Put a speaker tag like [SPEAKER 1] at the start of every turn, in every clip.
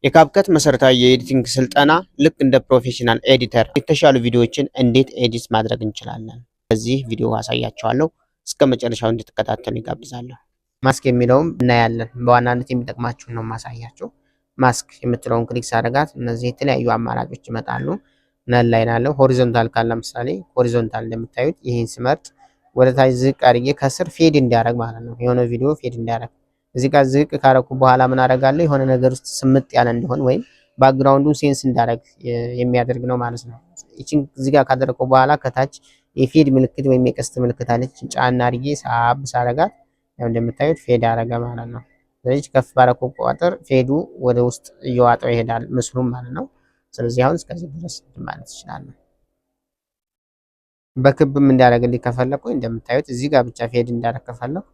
[SPEAKER 1] የካፕከት መሰረታዊ የኤዲቲንግ ስልጠና ልክ እንደ ፕሮፌሽናል ኤዲተር የተሻሉ ቪዲዮዎችን እንዴት ኤዲት ማድረግ እንችላለን በዚህ ቪዲዮ አሳያችኋለሁ። እስከ መጨረሻው እንድትከታተሉ ይጋብዛለሁ። ማስክ የሚለውም እናያለን። በዋናነት የሚጠቅማችሁን ነው ማሳያችሁ። ማስክ የምትለውን ክሊክ ሳደርጋት እነዚህ የተለያዩ አማራጮች ይመጣሉ። ነን ላይ ያለው ሆሪዞንታል ካለ ለምሳሌ ሆሪዞንታል እንደምታዩት ይሄን ስመርጥ ወደ ታች ዝቅ አድርጌ ከስር ፌድ እንዲያደርግ ማለት ነው። የሆነ ቪዲዮ ፌድ እንዲያደርግ እዚህ ጋር ዝቅ ካረኩ በኋላ ምን አደርጋለሁ? የሆነ ነገር ውስጥ ስምጥ ያለ እንዲሆን ወይም ባክግራውንዱን ሴንስ እንዲያደርግ የሚያደርግ ነው ማለት ነው። እቺን እዚህ ጋር ካደረኩ በኋላ ከታች የፌድ ምልክት ወይም የቀስት ምልክት አለች። ጫና አድርጌ ሳብ ሳረጋት ያው እንደምታዩት ፌድ አደረገ ማለት ነው። ስለዚህ ከፍ ባረኩ ቁጥር ፌዱ ወደ ውስጥ እየዋጠው ይሄዳል ምስሉም ማለት ነው። ስለዚህ አሁን እስከዚህ ድረስ ማለት ይችላል። በክብም እንዲያደርግልኝ ከፈለኩ እንደምታዩት እዚህ ጋር ብቻ ፌድ እንዲያደርግ ከፈለኩ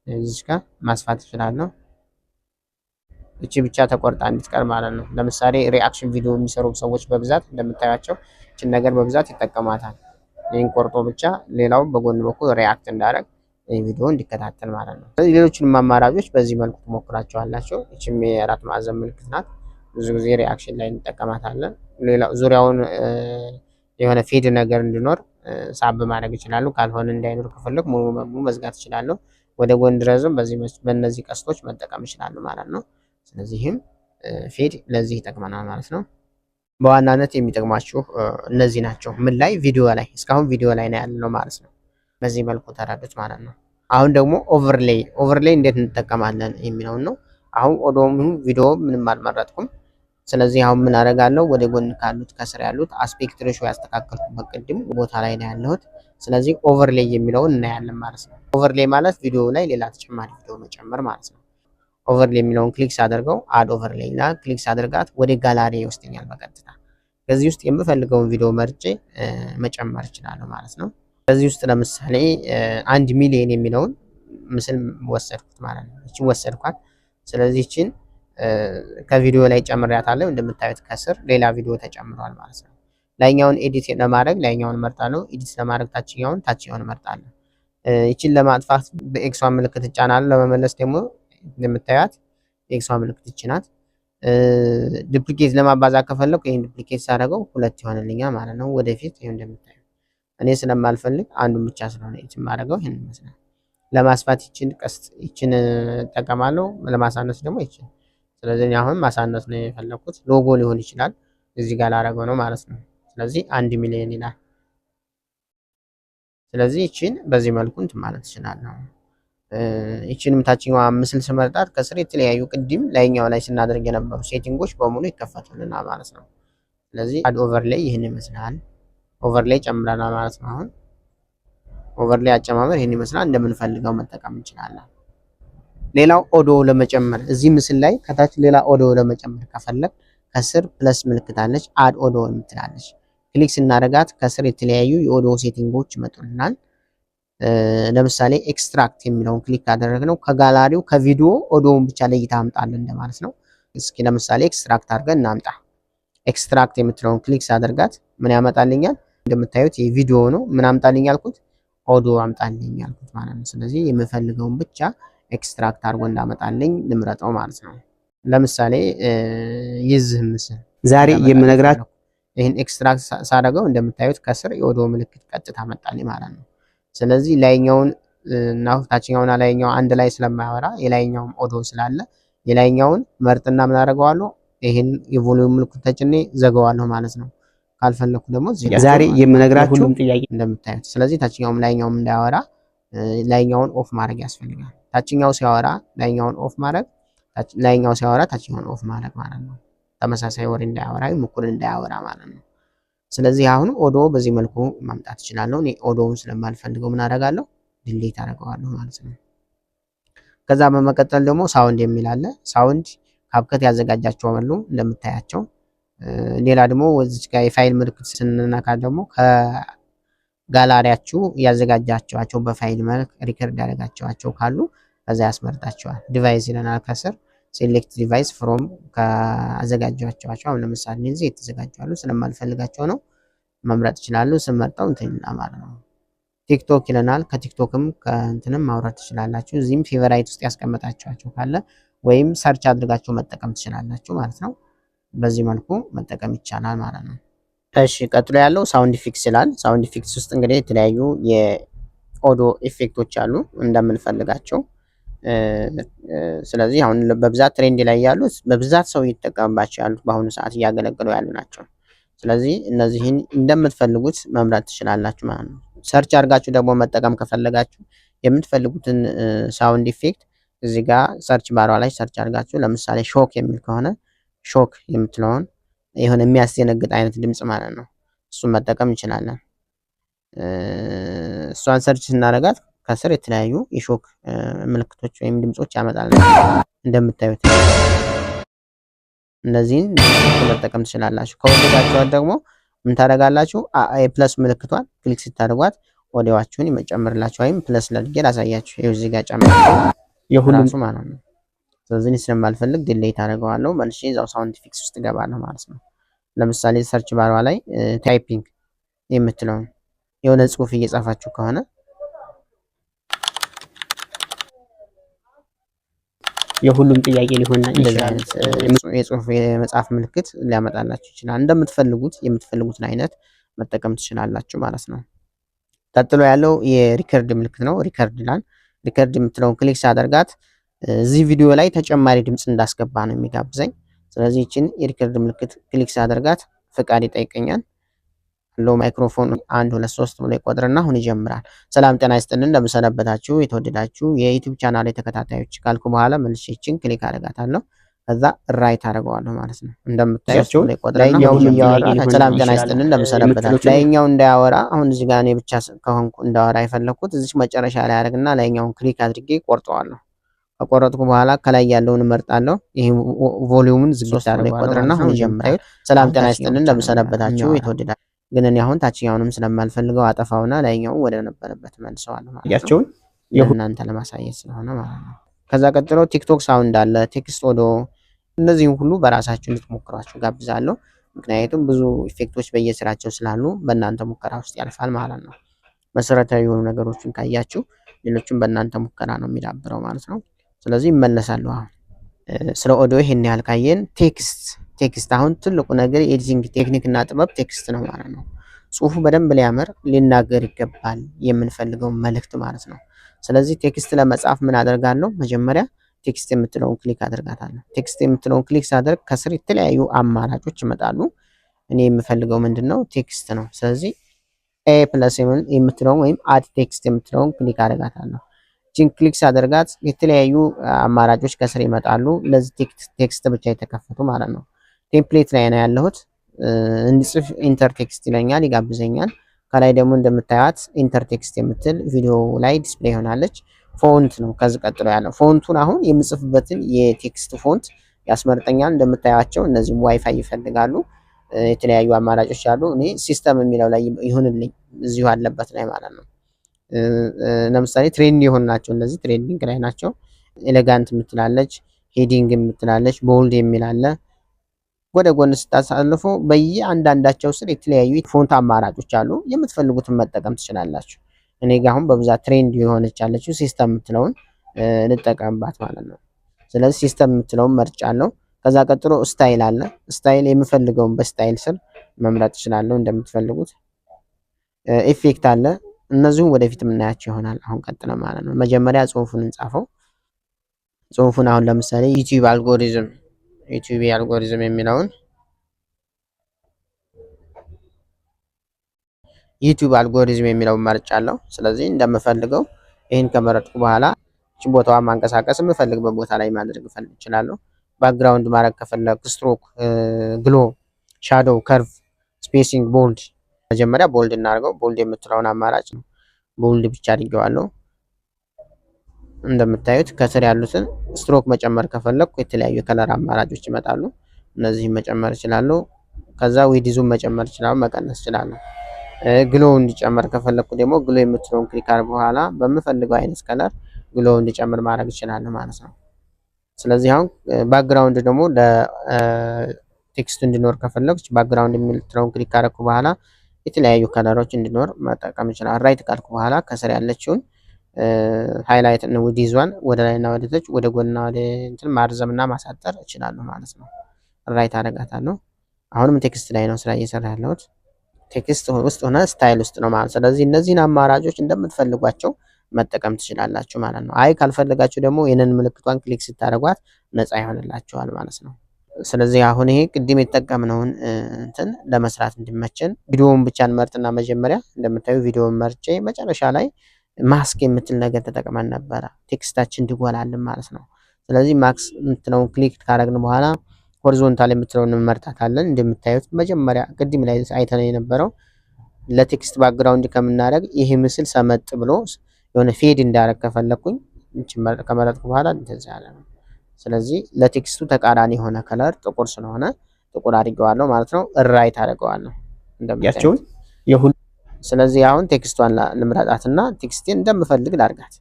[SPEAKER 1] እዚህ ጋር ማስፋት እችላለሁ። እቺ ብቻ ተቆርጣ እንድትቀር ማለት ነው። ለምሳሌ ሪአክሽን ቪዲዮ የሚሰሩ ሰዎች በብዛት እንደምታያቸው እቺን ነገር በብዛት ይጠቀማታል። ይሄን ቆርጦ ብቻ ሌላው በጎን በኩል ሪአክት እንዳደረግ ቪዲዮ እንዲከታተል ማለት ነው። ሌሎችንም አማራጮች በዚህ መልኩ ትሞክራቸዋላችሁ። እቺም የአራት ማዕዘን ምልክት ናት። ብዙ ጊዜ ሪአክሽን ላይ እንጠቀማታለን። ሌላው ዙሪያውን የሆነ ፌድ ነገር እንዲኖር ሳብ ማድረግ ይችላሉ። ካልሆነ እንዳይኖር ከፈለኩ ሙሉ በሙሉ መዝጋት ይችላሉ። ወደ ጎን ድረስም በእነዚህ ቀስቶች መጠቀም ይችላሉ ማለት ነው። ስለዚህም ፌድ ለዚህ ይጠቅመናል ማለት ነው። በዋናነት የሚጠቅማችሁ እነዚህ ናቸው። ምን ላይ? ቪዲዮ ላይ። እስካሁን ቪዲዮ ላይ ነው ያለው ማለት ነው። በዚህ መልኩ ተረዱት ማለት ነው። አሁን ደግሞ ኦቨርሌይ እንዴት እንጠቀማለን የሚለው ነው። አሁን ኦዲዮም ቪዲዮ ምንም አልመረጥኩም። ስለዚህ አሁን ምን አደርጋለሁ? ወደ ጎን ካሉት ከስር ያሉት አስፔክት ሬሾ ያስተካከልኩበት ቅድም ቦታ ላይ ነው ያለሁት። ስለዚህ ኦቨርሌይ የሚለውን እናያለን ማለት ነው። ኦቨርሌይ ማለት ቪዲዮ ላይ ሌላ ተጨማሪ ቪዲዮ መጨመር ማለት ነው። ኦቨርሌይ የሚለውን ክሊክ ሳደርገው አድ ኦቨርሌይ እና ክሊክ ሳደርጋት ወደ ጋላሪ ይወስደኛል በቀጥታ። ከዚህ ውስጥ የምፈልገውን ቪዲዮ መርጬ መጨመር እችላለሁ ማለት ነው። ከዚህ ውስጥ ለምሳሌ 1 ሚሊዮን የሚለውን ምስል ወሰድኩት ማለት ነው። እቺን ወሰድኳት። ስለዚህ እቺን ከቪዲዮ ላይ ጨምሬያታለሁ። እንደምታዩት ከስር ሌላ ቪዲዮ ተጨምሯል ማለት ነው። ላይኛውን ኤዲት ለማድረግ ላይኛውን መርጣለሁ። ኤዲት ለማድረግ ታችኛውን መርጣለሁ። እቺን ለማጥፋት በኤክሷን ምልክት እጫናለሁ። ለመመለስ ደግሞ እንደምታዩት ኤክሷን ምልክት እጭናት። ዱፕሊኬት ለማባዛት ከፈለኩ ይሄን ዱፕሊኬት ሳደርገው ሁለት ይሆንልኛል ማለት ነው። ወደፊት ይሄን እንደምታዩት እኔ ስለማልፈልግ አንዱን ብቻ ስለሆነ እቺን ማድረገው ይሄን ይመስላል። ለማስፋት እቺን እጠቀማለሁ። ለማሳነስ ደግሞ እቺን። ስለዚህ አሁን ማሳነስ ነው የፈለኩት። ሎጎ ሊሆን ይችላል እዚህ ጋር ላደርገው ነው ማለት ነው። ስለዚህ 1 ሚሊዮን ይላል። ስለዚህ እቺን በዚህ መልኩ እንትን ማለት ይችላል ነው። እቺንም ታችኛዋ ምስል ስመርጣት ከስር የተለያዩ ቅድም ላይኛው ላይ ስናደርግ የነበሩ ሴቲንጎች በሙሉ ይከፈቱልናል ማለት ነው። ስለዚህ አድ ኦቨርሌይ ይሄን ይመስላል። ኦቨርሌይ ጨምረናል ማለት ነው። አሁን ኦቨርሌይ አጨማመር ይሄን ይመስላል። እንደምንፈልገው መጠቀም እንችላለን። ሌላው ኦዲዮ ለመጨመር እዚህ ምስል ላይ ከታች ሌላ ኦዲዮ ለመጨመር ከፈለግ ከስር ፕለስ ምልክት አለች፣ አድ ኦዲዮ የምትላለች። ክሊክ ስናደርጋት ከስር የተለያዩ የኦዲዮ ሴቲንጎች ይመጡልናል። ለምሳሌ ኤክስትራክት የሚለውን ክሊክ ካደረግነው ከጋላሪው ከቪዲዮ ኦዲዮውን ብቻ ለይታ አምጣልን እንደማለት ነው። እስኪ ለምሳሌ ኤክስትራክት አድርገን እናምጣ። ኤክስትራክት የምትለውን ክሊክ ሳደርጋት ምን ያመጣልኛል? እንደምታዩት የቪዲዮ ነው። ምን አምጣልኝ ያልኩት? ኦዲዮ አምጣልኝ ያልኩት ማለት ነው። ስለዚህ የምፈልገውን ብቻ ኤክስትራክት አድርጎ እንዳመጣልኝ ልምረጠው ማለት ነው። ለምሳሌ የዚህ ምስል ዛሬ የምነግራችሁ ይሄን ኤክስትራክት ሳደርገው እንደምታዩት ከስር የኦዲዮ ምልክት ቀጥታ መጣልኝ ማለት ነው። ስለዚህ ላይኛውን እና ታችኛውና ላይኛው አንድ ላይ ስለማያወራ የላይኛውም ኦዲዮ ስላለ የላይኛውን መርጥና ምን አደርገዋለሁ? ይሄን የቮሊዩም ምልክት ተጭኔ ዘጋዋለሁ ማለት ነው። ካልፈለኩ ደግሞ ዛሬ የምነግራችሁ ሁሉም ጥያቄ እንደምታዩት። ስለዚህ ታችኛውም ላይኛውም እንዳያወራ ላይኛውን ኦፍ ማድረግ ያስፈልጋል። ታችኛው ሲያወራ ላይኛውን ኦፍ ማድረግ፣ ላይኛው ሲያወራ ታችኛውን ኦፍ ማድረግ ማለት ነው። ተመሳሳይ ወሬ እንዳያወራ እኩል እንዳያወራ ማለት ነው። ስለዚህ አሁን ኦዲዮ በዚህ መልኩ ማምጣት እችላለሁ። እኔ ኦዲዮውን ስለማልፈልገው ምን አደርጋለሁ? ዲሊት አደርገዋለሁ ማለት ነው። ከዛ በመቀጠል ደግሞ ሳውንድ የሚል አለ። ሳውንድ ካፕከት ያዘጋጃቸው አሉ እንደምታያቸው። ሌላ ደግሞ እዚህ ጋር የፋይል ምልክት ስንነካ ደግሞ ከጋላሪያችሁ ያዘጋጃቸዋቸው በፋይል መልክ ሪከርድ ያደረጋቸዋቸው ካሉ ከዛ ያስመርጣቸዋል። ዲቫይስ ይለናል ከስር ሴሌክት ዲቫይስ ፍሮም ከአዘጋጃቸው። አሁን ለምሳሌ እዚህ የተዘጋጁ ስለማልፈልጋቸው ነው መምረጥ ይችላሉ። ስመርጠው እንትን ማለት ነው። ቲክቶክ ይለናል። ከቲክቶክም ከእንትንም ማውረድ ትችላላችሁ። እዚህም ፌቨራይት ውስጥ ያስቀመጣችኋቸው ካለ ወይም ሰርች አድርጋችሁ መጠቀም ትችላላችሁ ማለት ነው። በዚህ መልኩ መጠቀም ይቻላል ማለት ነው። እሺ ቀጥሎ ያለው ሳውንድ ኢፌክትስ ይላል። ሳውንድ ኢፌክትስ ውስጥ እንግዲህ የተለያዩ የኦዲዮ ኢፌክቶች አሉ እንደምንፈልጋቸው። ስለዚህ አሁን በብዛት ትሬንድ ላይ ያሉት በብዛት ሰው እየተጠቀምባቸው ያሉት በአሁኑ ሰዓት እያገለገሉ ያሉ ናቸው። ስለዚህ እነዚህን እንደምትፈልጉት መምረጥ ትችላላችሁ ማለት ነው። ሰርች አድርጋችሁ ደግሞ መጠቀም ከፈለጋችሁ የምትፈልጉትን ሳውንድ ኢፌክት እዚህ ጋር ሰርች ባሯ ላይ ሰርች አድርጋችሁ ለምሳሌ ሾክ የሚል ከሆነ ሾክ የምትለውን የሆነ የሚያስደነግጥ አይነት ድምጽ ማለት ነው እሱን መጠቀም እንችላለን። እሷን ሰርች ስናደርጋት ከስር የተለያዩ የሾክ ምልክቶች ወይም ድምጾች ያመጣል። እንደምታዩት እነዚህን መጠቀም ትችላላችሁ። ከወደዳችኋት ደግሞ ምን ታደርጋላችሁ? ፕለስ ምልክቷን ክሊክ ስታደርጓት ኦዲዮዋችሁን ይጨምርላችሁ። ወይም ፕለስ ለድጌ ላሳያችሁ። ይኸው እዚህ ጋር ጨምር የሁሉም ማለት ነው። ስለዚህ ስለማልፈልግ ዲሌት አደርገዋለሁ። መልሼ እዛው ሳውንድ ኢፌክትስ ውስጥ እገባለሁ ማለት ነው። ለምሳሌ ሰርች ባሯ ላይ ታይፒንግ የምትለውን የሆነ ጽሁፍ እየጻፋችሁ ከሆነ የሁሉም ጥያቄ ሊሆን ይችላል። የጽሁፍ የመጽሐፍ ምልክት ሊያመጣላችሁ ይችላል። እንደምትፈልጉት የምትፈልጉትን አይነት መጠቀም ትችላላችሁ ማለት ነው። ቀጥሎ ያለው የሪከርድ ምልክት ነው። ሪከርድ ይላል። ሪከርድ የምትለውን ክሊክ ሳደርጋት እዚህ ቪዲዮ ላይ ተጨማሪ ድምጽ እንዳስገባ ነው የሚጋብዘኝ። ስለዚህ ይችን የሪከርድ ምልክት ክሊክ ሳደርጋት ፍቃድ ይጠይቀኛል። ሎ ማይክሮፎን 1 2 3 ብሎ ይቆጥርና አሁን ይጀምራል። ሰላም ጤና ይስጥልን እንደምሰነበታችሁ የተወደዳችሁ የዩቲዩብ ቻናል ተከታታዮች ካልኩ በኋላ መልሼ ይችን ክሊክ አደርጋታለሁ። ከዛ ራይት አደርገዋለሁ ማለት ነው። እንደምታዩት ላይኛው ያወራ ሰላም ጤና ይስጥልን እንደምሰነበታችሁ ላይኛው እንዳያወራ አሁን እዚህ ጋር እኔ ብቻ ከሆንኩ እንዳወራ የፈለኩት እዚህ መጨረሻ ላይ አደርግና ላይኛውን ክሊክ አድርጌ ቆርጠዋለሁ። ከቆረጥኩ በኋላ ከላይ ያለውን እመርጣለሁ። ይሄ ቮሊዩሙን ዝግት አድርጌ ቆጥርና አሁን ይጀምራል። ሰላም ጤና ይስጥልን እንደምሰነበታችሁ የተወደዳችሁ ግን እኔ አሁን ታችኛውንም ስለማልፈልገው አጠፋውና ላይኛው ወደ ነበረበት መልሰዋለሁ ማለት ነው። ለእናንተ ለማሳየት ስለሆነ ማለት ነው። ከዛ ቀጥሎ ቲክቶክ ሳውንድ አለ፣ ቴክስት ኦዲዮ። እነዚህን ሁሉ በራሳችሁ እንድትሞክሯቸው ጋብዛለሁ። ምክንያቱም ብዙ ኢፌክቶች በየስራቸው ስላሉ በእናንተ ሙከራ ውስጥ ያልፋል ማለት ነው። መሰረታዊ የሆኑ ነገሮችን ካያችሁ ሌሎችም በእናንተ ሙከራ ነው የሚዳብረው ማለት ነው። ስለዚህ ይመለሳሉ። አሁን ስለ ኦዲዮ ይሄን ያህል ካየን ቴክስት አሁን ትልቁ ነገር የኤዲቲንግ ቴክኒክ እና ጥበብ ቴክስት ነው ማለት ነው። ጽሁፉ በደንብ ሊያምር ሊናገር ይገባል የምንፈልገው መልእክት ማለት ነው። ስለዚህ ቴክስት ለመጻፍ ምን አደርጋለሁ? መጀመሪያ ቴክስት የምትለውን ክሊክ አደርጋታለሁ። ቴክስት የምትለውን ክሊክ ሳደርግ ከስር የተለያዩ አማራጮች ይመጣሉ። እኔ የምፈልገው ምንድነው? ቴክስት ነው። ስለዚህ ኤ ፕለስ የምትለውን ወይም አድ ቴክስት የምትለውን ክሊክ አደርጋታለሁ። ጂን ክሊክ ሳደርጋት የተለያዩ አማራጮች ከስር ይመጣሉ። ለዚህ ቴክስት ብቻ የተከፈቱ ማለት ነው። ቴምፕሌት ላይ ነው ያለሁት። እንድጽፍ ኢንተር ቴክስት ይለኛል፣ ይጋብዘኛል። ከላይ ደግሞ እንደምታዩት ኢንተር ቴክስት የምትል ቪዲዮ ላይ ዲስፕሌይ ሆናለች። ፎንት ነው ከዚህ ቀጥሎ ያለው። ፎንቱን አሁን የምጽፍበትን የቴክስት ፎንት ያስመርጠኛል። እንደምታዩቸው እነዚህም ዋይፋይ ይፈልጋሉ። የተለያዩ አማራጮች አሉ። እኔ ሲስተም የሚለው ላይ ይሁንልኝ እዚሁ አለበት ላይ ማለት ነው። ለምሳሌ ትሬንድ የሆኑ ናቸው። እነዚህ ትሬንዲንግ ላይ ናቸው። ኤሌጋንት የምትላለች፣ ሄዲንግ የምትላለች፣ ቦልድ የሚላለ ወደ ጎን ስታሳልፉ በየአንዳንዳቸው ስር የተለያዩ ፎንት አማራጮች አሉ። የምትፈልጉትን መጠቀም ትችላላችሁ። እኔ ጋር አሁን በብዛት ትሬንድ የሆነች ያለችው ሲስተም የምትለውን እንጠቀምባት ማለት ነው። ስለዚህ ሲስተም የምትለውን መርጫለሁ። ከዛ ቀጥሎ ስታይል አለ። ስታይል የምፈልገውን በስታይል ስር መምረጥ እችላለሁ እንደምትፈልጉት። ኢፌክት አለ። እነዚሁም ወደፊት የምናያቸው ይሆናል። አሁን ቀጥለ ማለት ነው። መጀመሪያ ጽሁፉን እንጻፈው። ጽሁፉን አሁን ለምሳሌ ዩቲዩብ አልጎሪዝም የሚለውን ዩቲዩብ አልጎሪዝም የሚለውን መርጫለሁ። ስለዚህ እንደምፈልገው ይህን ከመረጥኩ በኋላ እቺ ቦታዋን ማንቀሳቀስ የምፈልግበት ቦታ ላይ ማድረግ እችላለሁ። ባክግራውንድ ማድረግ ከፈለኩ ስትሮክ፣ ግሎ፣ ሻዶው፣ ከርቭ፣ ስፔሲንግ፣ ቦልድ። መጀመሪያ ቦልድ እናድርገው። ቦልድ የምትለውን አማራጭ ነው። ቦልድ ብቻ አድርጌዋለሁ። እንደምታዩት ከስር ያሉትን ስትሮክ መጨመር ከፈለኩ የተለያዩ የከለር አማራጮች ይመጣሉ። እነዚህን መጨመር እችላለሁ። ከዛ ዊድዙን መጨመር እችላለሁ፣ መቀነስ እችላለሁ። ግሎ እንዲጨመር ከፈለኩ ደግሞ ግሎ የምትለውን ክሊክ አድርግ በኋላ በምፈልገው አይነት ከለር ግሎ እንዲጨምር ማድረግ እችላለሁ ማለት ነው። ስለዚህ አሁን ባክግራውንድ ደግሞ ለቴክስቱ እንዲኖር ከፈለኩ ባክግራውንድ የምትለውን ክሊክ አደረኩ በኋላ የተለያዩ ከለሮች እንዲኖር መጠቀም ይችላል። ራይት ካልኩ በኋላ ከስር ያለችውን ሃይላይት እና ዊድዙን ወደ ላይና ወደ ታች ወደ ጎንና ወደ እንትን ማርዘምና ማሳጠር እችላለሁ ማለት ነው። ራይት አደርጋታለሁ። አሁንም ቴክስት ላይ ነው ስራ እየሰራ ያለሁት። ቴክስት ውስጥ ሆነ ስታይል ውስጥ ነው ማለት። ስለዚህ እነዚህን አማራጮች እንደምትፈልጓቸው መጠቀም ትችላላችሁ ማለት ነው። አይ ካልፈለጋችሁ ደግሞ ይህንን ምልክቷን ክሊክ ስታደርጓት ነፃ ይሆንላችኋል ማለት ነው። ስለዚህ አሁን ይሄ ቅድም የተጠቀምነውን እንትን ለመስራት እንዲመችን ቪዲዮውን ብቻ እንመርጥና መጀመሪያ እንደምታዩ ቪዲዮውን መርጬ መጨረሻ ላይ ማስክ የምትል ነገር ተጠቅመን ነበረ ቴክስታችን እንዲጎላልን ማለት ነው። ስለዚህ ማክስ የምትለውን ክሊክ ካደረግን በኋላ ሆሪዞንታል የምትለውን እንመርጣታለን። እንደምታዩት መጀመሪያ ቅድም ላይ አይተን የነበረው ለቴክስት ባክግራውንድ ከምናደርግ ይሄ ምስል ሰመጥ ብሎ የሆነ ፌድ እንዳደረግ ከፈለኩኝ ከመረጥኩ በኋላ እንደዚህ ያለ ነው። ስለዚህ ለቴክስቱ ተቃራኒ የሆነ ከለር ጥቁር ስለሆነ ጥቁር አድርገዋለሁ ማለት ነው። ራይት አድርገዋለሁ እንደምታዩት የሁሉ። ስለዚህ አሁን ቴክስቷን ልምረጣትና ቴክስቴን እንደምፈልግ ላድርጋት።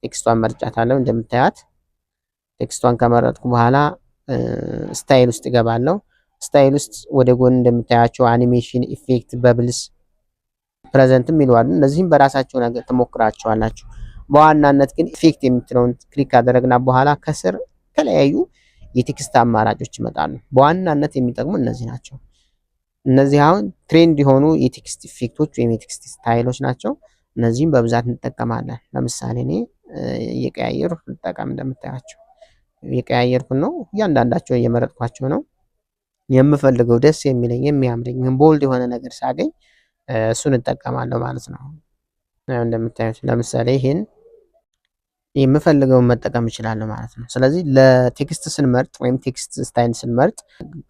[SPEAKER 1] ቴክስቷን መርጫታለሁ እንደምታያት። ቴክስቷን ከመረጥኩ በኋላ ስታይል ውስጥ እገባለሁ። ስታይል ውስጥ ወደ ጎን እንደምታያቸው አኒሜሽን፣ ኢፌክት፣ በብልስ፣ ፕሬዘንትም ይለዋል። እነዚህም በራሳቸው ነገር ትሞክራቸዋላችሁ። በዋናነት ግን ኢፌክት የምትለውን ክሊክ ካደረግና በኋላ ከስር የተለያዩ የቴክስት አማራጮች ይመጣሉ። በዋናነት የሚጠቅሙ እነዚህ ናቸው። እነዚህ አሁን ትሬንድ የሆኑ የቴክስት ኢፌክቶች ወይም የቴክስት ስታይሎች ናቸው። እነዚህም በብዛት እንጠቀማለን። ለምሳሌ እኔ እየቀያየሩ ልጠቀም። እንደምታያቸው እየቀያየርኩ ነው። እያንዳንዳቸው እየመረጥኳቸው ነው። የምፈልገው ደስ የሚለኝ የሚያምረኝ ቦልድ የሆነ ነገር ሳገኝ እሱን እጠቀማለሁ ማለት ነው። እንደምታዩት ለምሳሌ ይሄን የምፈልገውን መጠቀም እችላለሁ ማለት ነው። ስለዚህ ለቴክስት ስንመርጥ ወይም ቴክስት ስታይል ስንመርጥ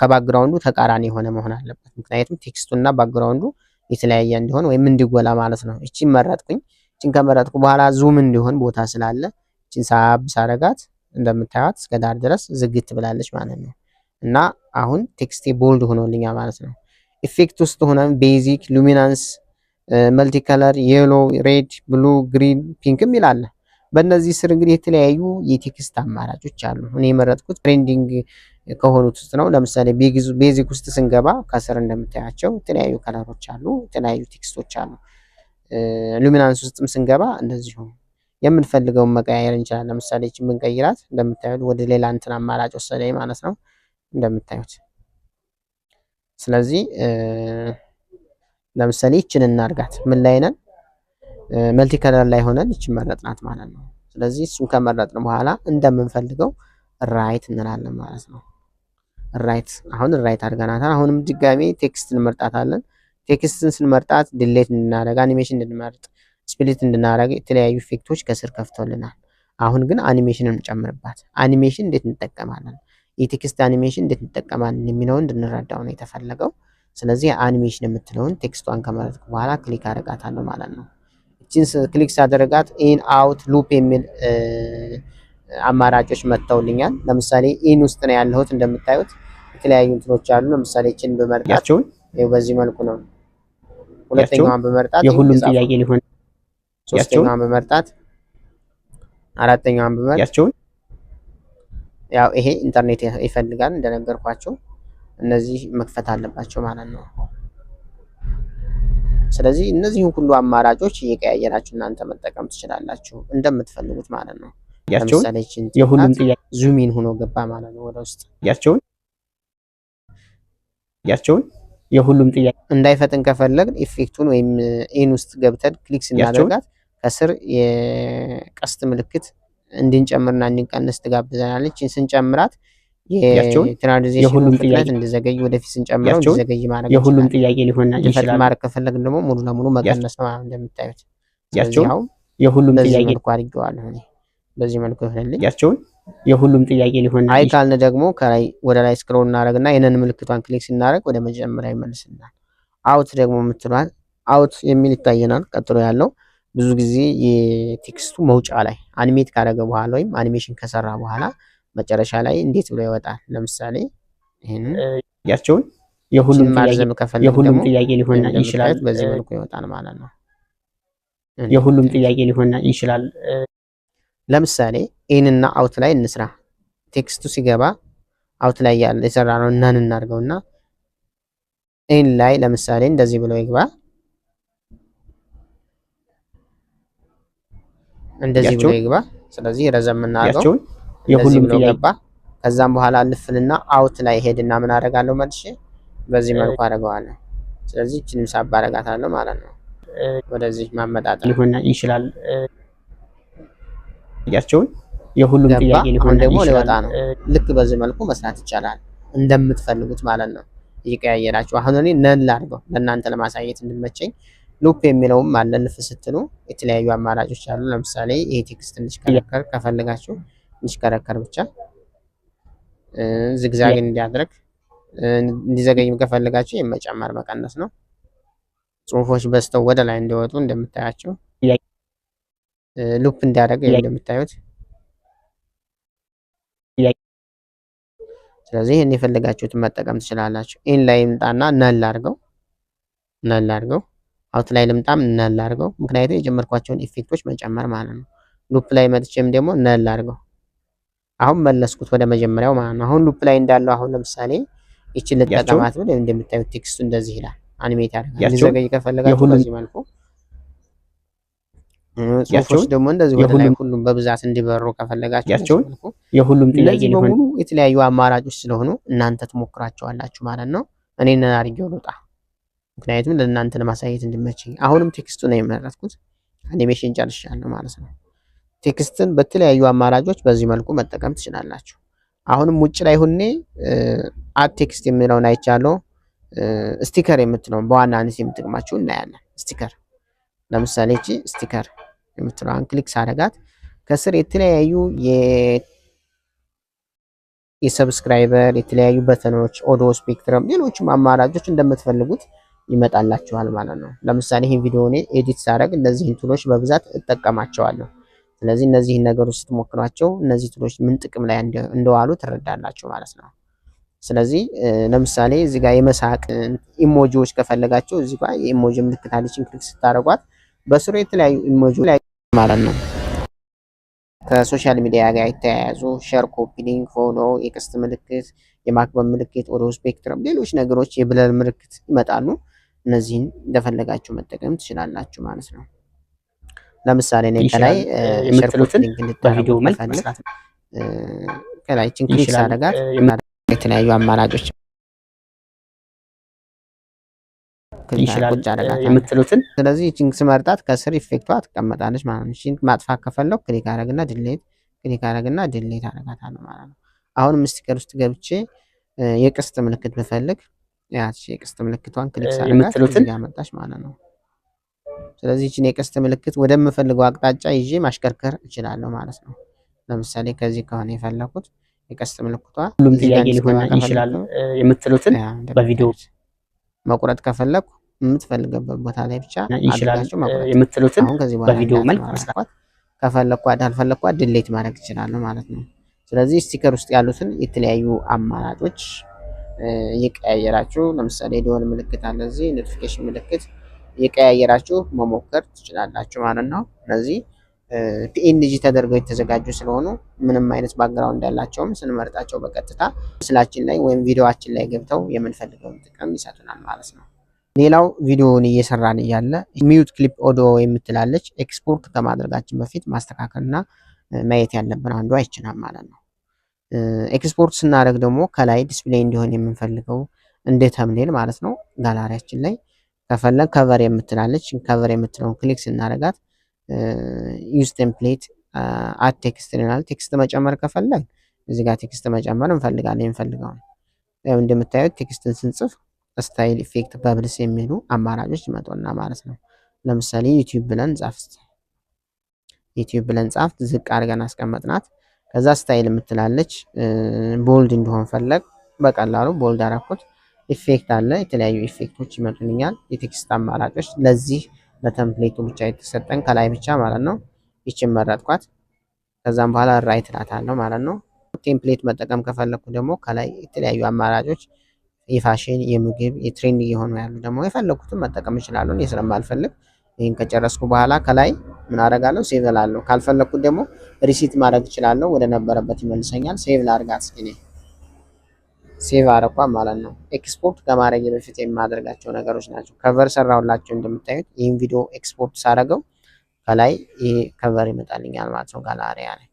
[SPEAKER 1] ከባክግራውንዱ ተቃራኒ የሆነ መሆን አለበት። ምክንያቱም ቴክስቱና ባክግራውንዱ የተለያየ እንዲሆን ወይም እንዲጎላ ማለት ነው። እቺን መረጥኩኝ። እቺን ከመረጥኩ በኋላ ዙም እንዲሆን ቦታ ስላለ እቺን ሳብ ሳረጋት እንደምታዩት እስከ ዳር ድረስ ዝግት ብላለች ማለት ነው። እና አሁን ቴክስቴ ቦልድ ሆኖልኛል ማለት ነው። ኢፌክት ውስጥ ሆነን ቤዚክ፣ ሉሚናንስ፣ መልቲ ከለር፣ ዬሎ፣ ሬድ፣ ብሉ፣ ግሪን፣ ፒንክም ይላል። በእነዚህ ስር እንግዲህ የተለያዩ የቴክስት አማራጮች አሉ። እኔ የመረጥኩት ትሬንዲንግ ከሆኑት ውስጥ ነው። ለምሳሌ ቤዚክ ውስጥ ስንገባ ከስር እንደምታያቸው የተለያዩ ከለሮች አሉ፣ የተለያዩ ቴክስቶች አሉ። ሉሚናንስ ውስጥም ስንገባ እንደዚሁ የምንፈልገውን መቀያየር እንችላለን። ለምሳሌ እቺን ብንቀይራት እንደምታዩት ወደ ሌላ እንትን አማራጭ ወሰደኝ ማለት ነው እንደምታዩት። ስለዚህ ለምሳሌ እቺን እናርጋት። ምን ላይ ነን? መልቲ ከለር ላይ ሆነን እቺን መረጥናት ማለት ነው። ስለዚህ እሱን ከመረጥን በኋላ እንደምንፈልገው ራይት እንላለን ማለት ነው። ራይት አሁን ራይት አድርገናታል። አሁንም ድጋሜ ቴክስት እንመርጣታለን። ቴክስትን ስንመርጣት ዲሌት እንድናደርግ፣ አኒሜሽን እንድንመርጥ፣ ስፕሊት እንድናደርግ የተለያዩ ኢፌክቶች ከስር ከፍተውልናል። አሁን ግን አኒሜሽን እንጨምርባት። አኒሜሽን እንዴት እንጠቀማለን፣ የቴክስት አኒሜሽን እንዴት እንጠቀማለን የሚለውን እንድንረዳው ነው የተፈለገው። ስለዚህ አኒሜሽን የምትለውን ቴክስቷን ከመረጥኩ በኋላ ክሊክ አደርጋታለሁ ማለት ነው። እቺን ክሊክ ሳደርጋት ኢን አውት ሉፕ የሚል አማራጮች መጥተውልኛል። ለምሳሌ ኢን ውስጥ ነው ያለሁት። እንደምታዩት የተለያዩ እንትኖች አሉ። ለምሳሌ እቺን በመርጣት በዚህ መልኩ ነው። ሁለተኛዋን በመርጣት
[SPEAKER 2] የሁሉም ጥያቄ ሊሆን፣
[SPEAKER 1] ሶስተኛዋን በመርጣት፣ አራተኛዋን በመርጣት ያው ይሄ ኢንተርኔት ይፈልጋል እንደነገርኳቸው እነዚህ መክፈት አለባቸው ማለት ነው። ስለዚህ እነዚህን ሁሉ አማራጮች እየቀያየራችሁ እናንተ መጠቀም ትችላላችሁ እንደምትፈልጉት ማለት ነው። ለምሳሌ
[SPEAKER 2] የሁሉም ጥያቄ
[SPEAKER 1] ዙም ኢን ሆኖ ገባ ማለት ነው ወደ ውስጥ።
[SPEAKER 2] የሁሉም ጥያቄ
[SPEAKER 1] እንዳይፈጥን ከፈለግን ኢፌክቱን ወይም ኢን ውስጥ ገብተን ክሊክ ስናደርጋት ከስር የቀስት ምልክት እንድንጨምርና እንድንቀንስ ትጋብዘናለች። ስንጨምራት የትራንዚሽን ፍጥነት እንዲዘገይ፣ ወደፊት ስንጨምረው እንዲዘገይ ማድረግ ይችላል።
[SPEAKER 2] የሁሉም ጥያቄ ሊሆን
[SPEAKER 1] ይችላል። ማድረግ ከፈለግን ደግሞ ሙሉ ለሙሉ መቀነስ ነው እንደምታዩት።
[SPEAKER 2] ያው የሁሉም ጥያቄ
[SPEAKER 1] መልኩ አድርጌዋለሁ እኔ በዚህ መልኩ ይሆንልኝ።
[SPEAKER 2] የሁሉም ጥያቄ ሊሆን
[SPEAKER 1] አይ ካልን ደግሞ ከላይ ወደ ላይ ስክሮል እናደርግና የነን ምልክቷን ክሊክ ስናደርግ ወደ መጀመሪያ ይመልስልናል። አውት ደግሞ የምትሏል አውት የሚል ይታየናል። ቀጥሎ ያለው ብዙ ጊዜ የቴክስቱ መውጫ ላይ አኒሜት ካደረገ በኋላ ወይም አኒሜሽን ከሰራ በኋላ መጨረሻ ላይ እንዴት ብሎ ይወጣል። ለምሳሌ ይሄንን
[SPEAKER 2] የሁሉም ጥያቄ ሊሆን ይችላል።
[SPEAKER 1] በዚህ መልኩ ይወጣል ማለት ነው።
[SPEAKER 2] የሁሉም ጥያቄ ሊሆን ይችላል።
[SPEAKER 1] ለምሳሌ ኢን እና አውት ላይ እንስራ። ቴክስቱ ሲገባ አውት ላይ ያለ የሰራ ነው እናን እናርገውና ኢን ላይ ለምሳሌ እንደዚህ ብሎ ይግባ። እንደዚህ ብሎ ይግባ። ስለዚህ ረዘም እናርገው። የሁሉም ጥያቄ ከዛም በኋላ ልፍልና አውት ላይ ሄድና ምን አደርጋለሁ መልሼ በዚህ መልኩ አደርገዋለሁ። ስለዚህ እቺንም ሳብ አደርጋታለሁ ማለት ነው። ወደዚህ ማመጣጠን
[SPEAKER 2] ሊሆን ይችላል። ያቸውን የሁሉም ጥያቄ ሊሆን
[SPEAKER 1] ደግሞ
[SPEAKER 2] ይችላል።
[SPEAKER 1] ሊወጣ ነው። ልክ በዚህ መልኩ መስራት ይቻላል እንደምትፈልጉት ማለት ነው። እየቀያየራችሁ አሁን እኔ ነን ላድርገው ለእናንተ ለማሳየት እንድመቸኝ ሉፕ የሚለውም አለ። ልፍ ስትሉ የተለያዩ አማራጮች አሉ። ለምሳሌ ይሄ ቴክስት እንዲሽከረከር ከፈለጋችሁ እንዲሽከረከር ብቻ፣ ዝግዛግ እንዲያደርግ እንዲዘገይም ከፈለጋችሁ የመጨመር መቀነስ ነው። ጽሁፎች በስተው ወደ ላይ እንዲወጡ እንደምታያቸው ሉፕ እንዲያደርግ እንደምታዩት። ስለዚህ ይሄን የፈለጋችሁትን መጠቀም ትችላላችሁ። ኢን ላይ ልምጣና ነል አድርገው አውት ላይ ልምጣም ነል አድርገው። ምክንያቱም የጀመርኳቸውን ኢፌክቶች መጨመር ማለት ነው። ሉፕ ላይ መጥቼም ደግሞ ነል አድርገው። አሁን መለስኩት ወደ መጀመሪያው ማለት ነው። አሁን ሉፕ ላይ እንዳለው አሁን ለምሳሌ ይችን ልጠቀማት ብል እንደምታዩት ቴክስቱ እንደዚህ ይላል። አኒሜት ያደርጋል። እንዲዘገይ ከፈለጋችሁ በዚህ መልኩ፣ ጽሁፎች ደግሞ እንደዚህ ወደ ላይ ሁሉም በብዛት እንዲበሩ ከፈለጋችሁ
[SPEAKER 2] የሁሉም ጥያቄ ሊሆን
[SPEAKER 1] በሙሉ የተለያዩ አማራጮች ስለሆኑ እናንተ ትሞክራቸዋላችሁ ማለት ነው። እኔን አድርጌው ልውጣ፣ ምክንያቱም ለእናንተ ለማሳየት እንዲመቸኝ። አሁንም ቴክስቱ ነው የመረጥኩት። አኒሜሽን ጨርሻለሁ ማለት ነው። ቴክስትን በተለያዩ አማራጮች በዚህ መልኩ መጠቀም ትችላላችሁ። አሁንም ውጭ ላይ ሁኔ አድ ቴክስት የሚለውን አይቻለሁ። ስቲከር የምትለውን በዋናነት የምትጠቅማችሁ እናያለን። ስቲከር ለምሳሌ እቺ ስቲከር የምትለውን ክሊክ ሳደርጋት ከስር የተለያዩ የሰብስክራይበር የተለያዩ በተኖች፣ ኦዶ ስፔክትረም፣ ሌሎችም አማራጮች እንደምትፈልጉት ይመጣላችኋል ማለት ነው። ለምሳሌ ይሄን ቪዲዮ እኔ ኤዲት ሳደርግ እነዚህን ቱሎች በብዛት እጠቀማቸዋለሁ። ስለዚህ እነዚህን ነገሮች ስትሞክሯቸው እነዚህ ቱሎች ምን ጥቅም ላይ እንደዋሉ ትረዳላችሁ ማለት ነው። ስለዚህ ለምሳሌ እዚህ ጋር የመሳቅ ኢሞጂዎች ከፈለጋችሁ እዚህ ጋር የኢሞጂ ምልክት አለችን። ክሊክ ስታደርጓት በስሩ የተለያዩ ኢሞጂ ላይ ማለት ነው ከሶሻል ሚዲያ ጋር የተያያዙ ሼር፣ ኮፒ ሊንክ፣ ፎሎ፣ የቀስት ምልክት፣ የማክበብ ምልክት፣ ኦዶ ስፔክትረም፣ ሌሎች ነገሮች የብለር ምልክት ይመጣሉ። እነዚህን እንደፈለጋችሁ መጠቀም ትችላላችሁ ማለት ነው። ለምሳሌ እኔ ከላይ
[SPEAKER 2] የምትሉትን በቪዲዮ መልክ መስራት
[SPEAKER 1] ከላይ ክሊክ ሳደርጋት የተለያዩ አማራጮች
[SPEAKER 2] ይችላል የምትሉትን።
[SPEAKER 1] ስለዚህ እቺን ስመርጣት ከስር ኢፌክቷ ትቀመጣለች ማለት ነው። እቺን ማጥፋት ከፈለኩ ክሊክ አደረግና ዲሊት አደርጋታለሁ ማለት ነው። አሁንም ስቲከር ውስጥ ገብቼ የቀስት ምልክት ብፈልግ ያቺ የቀስት ምልክቷን ክሊክ ሳደርጋት እዚህ ጋር መጣች ማለት ነው። ስለዚህ እቺን የቀስት ምልክት ወደምፈልገው አቅጣጫ ይዤ ማሽከርከር እችላለሁ ማለት ነው። ለምሳሌ ከዚህ ከሆነ የፈለኩት የቀስት ምልክቷ
[SPEAKER 2] ሁሉም ጥያቄ ሊሆን ይችላል የምትሉትን በቪዲዮ
[SPEAKER 1] መቁረጥ ከፈለኩ የምትፈልገበት ቦታ ላይ ብቻ
[SPEAKER 2] አድርጋችሁ የምትሉትን በቪዲዮ መልክ መስራት
[SPEAKER 1] ከፈለኩ አልፈለኩ ዲሊት ማድረግ እችላለሁ ማለት ነው። ስለዚህ ስቲከር ውስጥ ያሉትን የተለያዩ አማራጮች እየቀያየራችሁ ለምሳሌ የደወል ምልክት አለ፣ እዚህ ኖቲፊኬሽን ምልክት እየቀያየራችሁ መሞከር ትችላላችሁ ማለት ነው። ስለዚህ ፒኤንጂ ተደርገው የተዘጋጁ ስለሆኑ ምንም አይነት ባክግራውንድ ያላቸውም ስንመርጣቸው በቀጥታ ምስላችን ላይ ወይም ቪዲዮአችን ላይ ገብተው የምንፈልገውን ጥቅም ይሰጡናል ማለት ነው። ሌላው ቪዲዮውን እየሰራን እያለ ሚዩት ክሊፕ ኦዲዮ የምትላለች ኤክስፖርት ከማድረጋችን በፊት ማስተካከልና ማየት ያለብን አንዷ ይችላል ማለት ነው። ኤክስፖርት ስናደርግ ደግሞ ከላይ ዲስፕሌይ እንዲሆን የምንፈልገው እንደ ተምኔል ማለት ነው ጋላሪያችን ላይ ከፈለግ ከቨር የምትላለች ከቨር የምትለውን ክሊክ ስናደርጋት ዩዝ ቴምፕሌት አድ ቴክስት ይላል። ቴክስት መጨመር ከፈለግ እዚህ ጋር ቴክስት መጨመር እንፈልጋለን። የምንፈልገው እንደምታዩት ቴክስትን ስንጽፍ ስታይል ኢፌክት በብልስ የሚሉ አማራጮች ይመጡና ማለት ነው። ለምሳሌ ዩቲዩብ ብለን ጻፍ ዝቅ አድርገን አስቀመጥናት። ከዛ ስታይል የምትላለች ቦልድ እንዲሆን ፈለግ በቀላሉ ቦልድ አደረኩት። ኢፌክት አለ፣ የተለያዩ ኢፌክቶች ይመጡልኛል። የቴክስት አማራጮች ለዚህ ለተምፕሌቱ ብቻ የተሰጠን ከላይ ብቻ ማለት ነው። ይችን መረጥኳት። ከዛም በኋላ ራይት እላታለሁ ማለት ነው። ቴምፕሌት መጠቀም ከፈለኩ ደግሞ ከላይ የተለያዩ አማራጮች የፋሽን፣ የምግብ፣ የትሬንድ እየሆኑ ያሉ ደግሞ የፈለኩትን መጠቀም እችላለሁ። እኔ ስለማልፈልግ ይህን ከጨረስኩ በኋላ ከላይ ምን አደርጋለሁ? ሴቭ እላለሁ። ካልፈለኩት ደግሞ ሪሲት ማድረግ እችላለሁ። ወደ ነበረበት ይመልሰኛል። ሴቭ ላድርጋት እስኪ። ሴቭ አረኳ ማለት ነው። ኤክስፖርት ከማድረግ በፊት የማደርጋቸው ነገሮች ናቸው። ከቨር ሰራሁላችሁ እንደምታዩት። ይህን ቪዲዮ ኤክስፖርት ሳደርገው ከላይ ይሄ ከቨር ይመጣልኛል ማለት ነው ጋላሪያ ላይ።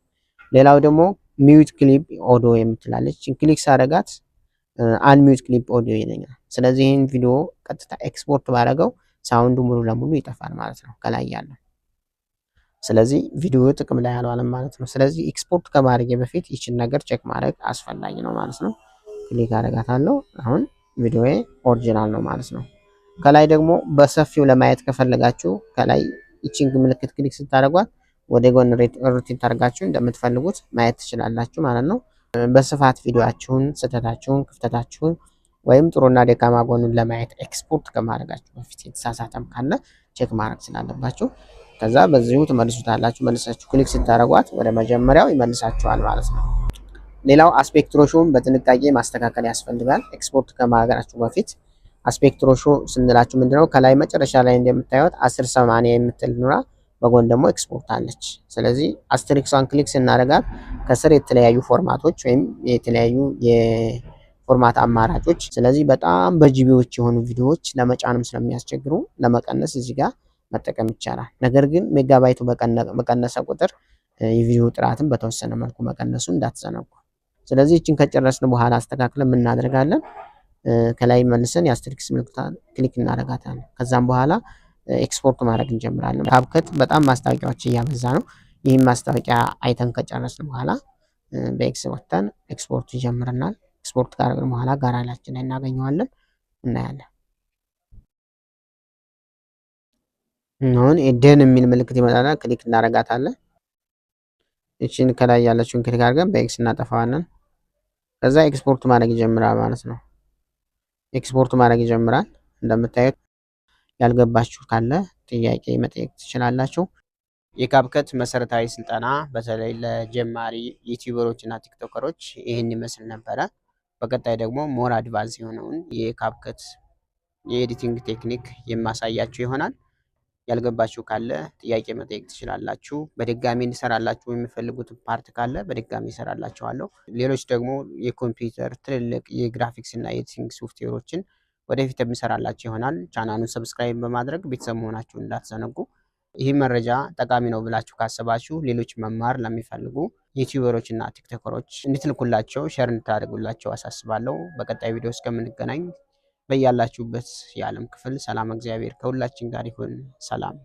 [SPEAKER 1] ሌላው ደግሞ ሚዩት ክሊፕ ኦዲዮ የምትላለች ክሊክ ሳደርጋት አንሚዩት ክሊፕ ኦዲዮ ይለኛል። ስለዚህ ይህን ቪዲዮ ቀጥታ ኤክስፖርት ባደረገው ሳውንዱ ሙሉ ለሙሉ ይጠፋል ማለት ነው ከላይ ያለው። ስለዚህ ቪዲዮ ጥቅም ላይ አልዋለም ማለት ነው። ስለዚህ ኤክስፖርት ከማድረግ በፊት ይችን ነገር ቼክ ማድረግ አስፈላጊ ነው ማለት ነው። ክሊክ አደርጋታለሁ። አሁን ቪዲዮዬ ኦሪጂናል ነው ማለት ነው። ከላይ ደግሞ በሰፊው ለማየት ከፈለጋችሁ ከላይ ይችን ምልክት ክሊክ ስታደርጓት ወደ ጎን ሮቴት አድርጋችሁ እንደምትፈልጉት ማየት ትችላላችሁ ማለት ነው። በስፋት ቪዲዮአችሁን፣ ስህተታችሁን፣ ክፍተታችሁን ወይም ጥሩና ደካማ ጎኑን ለማየት ኤክስፖርት ከማድረጋችሁ በፊት የተሳሳተም ካለ ቼክ ማድረግ ስላለባችሁ ከዛ በዚሁ ትመልሱታላችሁ። መልሳችሁ ክሊክ ስታደርጓት ወደ መጀመሪያው ይመልሳችኋል ማለት ነው። ሌላው አስፔክት ሬሾውን በጥንቃቄ ማስተካከል ያስፈልጋል። ኤክስፖርት ከማድረጋችሁ በፊት አስፔክት ሬሾ ስንላችሁ ምንድነው? ከላይ መጨረሻ ላይ እንደምታዩት 1080 የምትል ኑራ በጎን ደግሞ ኤክስፖርት አለች። ስለዚህ አስትሪክሷን ክሊክ ስናደርጋት ከስር የተለያዩ ፎርማቶች ወይም የተለያዩ የፎርማት አማራጮች፣ ስለዚህ በጣም በጂቢዎች የሆኑ ቪዲዮዎች ለመጫንም ስለሚያስቸግሩ ለመቀነስ እዚህ ጋር መጠቀም ይቻላል። ነገር ግን ሜጋባይቱ በቀነሰ ቁጥር የቪዲዮ ጥራትን በተወሰነ መልኩ መቀነሱ እንዳትዘነጉ። ስለዚህ እችን ከጨረስን በኋላ አስተካክለን ምን እናደርጋለን? ከላይ መልሰን የአስትሪክስ ምልክቷን ክሊክ እናደርጋታለን። ከዛም በኋላ ኤክስፖርት ማድረግ እንጀምራለን። ካፕከት በጣም ማስታወቂያዎች እያበዛ ነው። ይህም ማስታወቂያ አይተን ከጨረስን በኋላ በኤክስ ወጥተን ኤክስፖርት ይጀምረናል። ኤክስፖርት ካደረግን በኋላ ጋራላችን ላይ እናገኘዋለን፣ እናያለን። አሁን ደን የሚል ምልክት ይመጣልና ክሊክ እናደርጋታለን። እቺን ከላይ ያለችውን ክሊክ አድርገን በኤክስ እናጠፋዋለን። ከዛ ኤክስፖርት ማድረግ ይጀምራል ማለት ነው። ኤክስፖርት ማድረግ ይጀምራል። እንደምታዩት ያልገባችሁ ካለ ጥያቄ መጠየቅ ትችላላችሁ። የካፕከት መሰረታዊ ስልጠና በተለይ ለጀማሪ ዩቲዩበሮች እና ቲክቶከሮች ይህን ይመስል ነበረ። በቀጣይ ደግሞ ሞር አድቫንስ የሆነውን የካፕከት የኤዲቲንግ ቴክኒክ የማሳያችሁ ይሆናል። ያልገባችሁ ካለ ጥያቄ መጠየቅ ትችላላችሁ። በድጋሚ እንሰራላችሁ የሚፈልጉት ፓርት ካለ በድጋሚ እሰራላችኋለሁ። ሌሎች ደግሞ የኮምፒውተር ትልልቅ የግራፊክስ እና የኤዲቲንግ ሶፍትዌሮችን ወደፊት የምሰራላችሁ ይሆናል። ቻናሉን ሰብስክራይብ በማድረግ ቤተሰብ መሆናችሁን እንዳትዘነጉ። ይህ መረጃ ጠቃሚ ነው ብላችሁ ካሰባችሁ ሌሎች መማር ለሚፈልጉ ዩቲዩበሮች እና ቲክቶከሮች እንድትልኩላቸው ሼር እንድታደርጉላቸው አሳስባለሁ። በቀጣይ ቪዲዮ እስከምንገናኝ በያላችሁበት የዓለም ክፍል ሰላም እግዚአብሔር ከሁላችን ጋር ይሁን። ሰላም